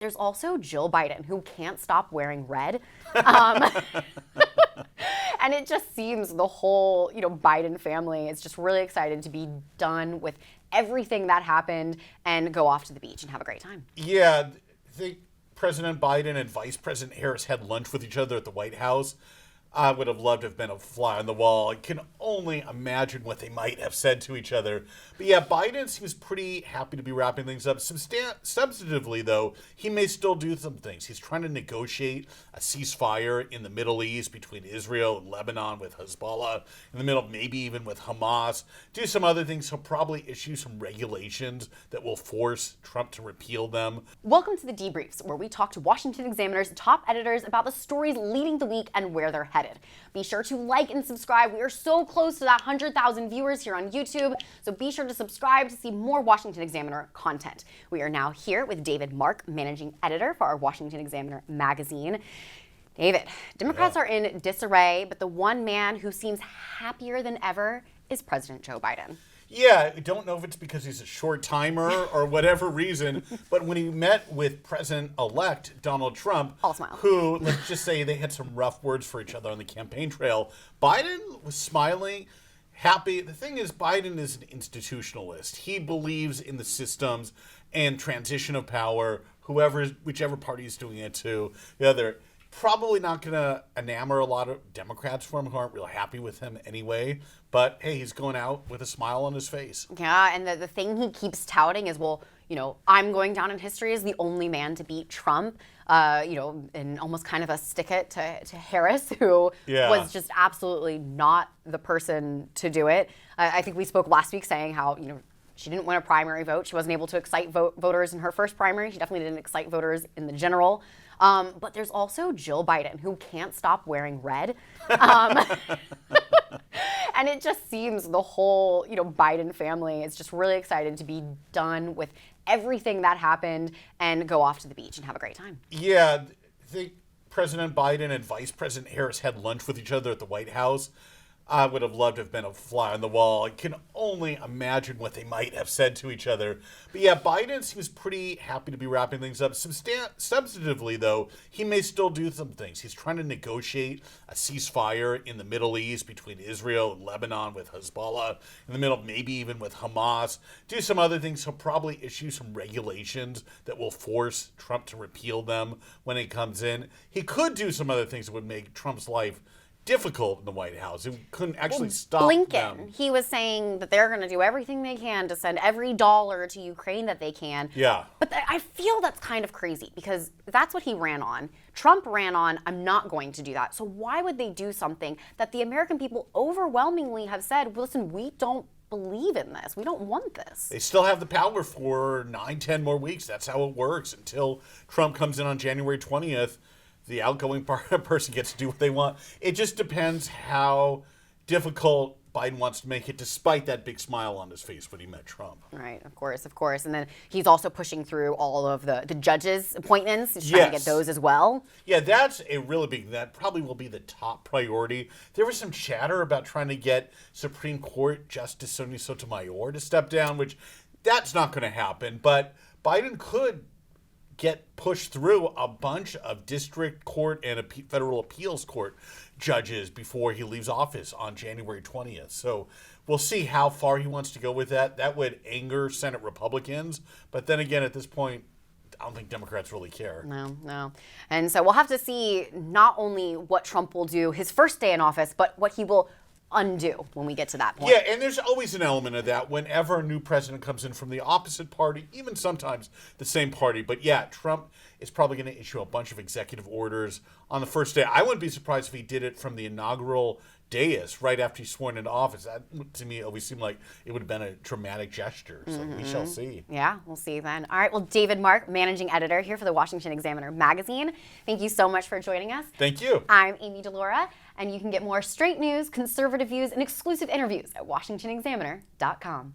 There's also Jill Biden, who can't stop wearing red. Um, and it just seems the whole, Biden family is just really excited to be done with everything that happened and go off to the beach and have a great time. Yeah, I think President Biden and Vice President Harris had lunch with each other at the White House. I would have loved to have been a fly on the wall. I can only imagine what they might have said to each other. But yeah, Biden seems pretty happy to be wrapping things up. Substantively, though, he may still do some things. He's trying to negotiate a ceasefire in the Middle East between Israel and Lebanon with Hezbollah, in the middle, maybe even with Hamas. Do some other things. He'll probably issue some regulations that will force Trump to repeal them. Welcome to the Debriefs, where we talk to Washington Examiner's top editors about the stories leading the week and where they're headed. Be sure to like and subscribe. We are so close to that 100,000 viewers here on YouTube, so be sure to subscribe to see more Washington Examiner content. We are now here with David Mark, managing editor for our Washington Examiner magazine. David, Democrats are in disarray, but the one man who seems happier than ever is President Joe Biden. Yeah, I don't know if it's because he's a short timer or whatever reason, but when he met with President-elect Donald Trump, all smile, who, let's just say they had some rough words for each other on the campaign trail, Biden was smiling, happy. The thing is, Biden is an institutionalist. He believes in the systems and transition of power, whichever party is doing it to. They're probably not going to enamor a lot of Democrats for him who aren't real happy with him anyway. But, hey, he's going out with a smile on his face. Yeah, and the thing he keeps touting is, well, I'm going down in history as the only man to beat Trump, and almost kind of a stick it to Harris, who was just absolutely not the person to do it. I think we spoke last week saying how, she didn't win a primary vote. She wasn't able to excite voters in her first primary. She definitely didn't excite voters in the general. But there's also Jill Biden, who can't stop wearing red. And it just seems the whole, Biden family is just really excited to be done with everything that happened and go off to the beach and have a great time. Yeah, I think President Biden and Vice President Harris had lunch with each other at the White House. I would have loved to have been a fly on the wall. I can only imagine what they might have said to each other. But yeah, Biden seems pretty happy to be wrapping things up. Substantively, though, he may still do some things. He's trying to negotiate a ceasefire in the Middle East between Israel and Lebanon with Hezbollah, in the middle, maybe even with Hamas. Do some other things. He'll probably issue some regulations that will force Trump to repeal them when it comes in. He could do some other things that would make Trump's life difficult in the White House. It couldn't actually stop Blinken, them. He was saying that they're going to do everything they can to send every dollar to Ukraine that they can. Yeah. But I feel that's kind of crazy because that's what he ran on. Trump ran on, I'm not going to do that. So why would they do something that the American people overwhelmingly have said, listen, we don't believe in this. We don't want this. They still have the power for 9-10 more weeks. That's how it works until Trump comes in on January 20th. The outgoing person gets to do what they want. It just depends how difficult Biden wants to make it, despite that big smile on his face when he met Trump. Right, of course. And then he's also pushing through all of the judges' appointments. He's trying to get those as well. Yeah, that's a really big, that probably will be the top priority. There was some chatter about trying to get Supreme Court Justice Sonia Sotomayor to step down, which that's not going to happen. But Biden could get pushed through a bunch of district court and federal appeals court judges before he leaves office on January 20th. So we'll see how far he wants to go with that. That would anger Senate Republicans. But then again, at this point, I don't think Democrats really care. No. And so we'll have to see not only what Trump will do his first day in office, but what he will undo when we get to that point. Yeah, and there's always an element of that whenever a new president comes in from the opposite party, even sometimes the same party. But yeah, Trump is probably going to issue a bunch of executive orders on the first day. I wouldn't be surprised if he did it from the inaugural dais right after he's sworn into office. That, to me, always seemed like it would have been a dramatic gesture. So we shall see. Yeah, we'll see then. All right, well, David Mark, managing editor here for the Washington Examiner magazine. Thank you so much for joining us. Thank you. I'm Amy DeLaura, and you can get more straight news, conservative views, and exclusive interviews at washingtonexaminer.com.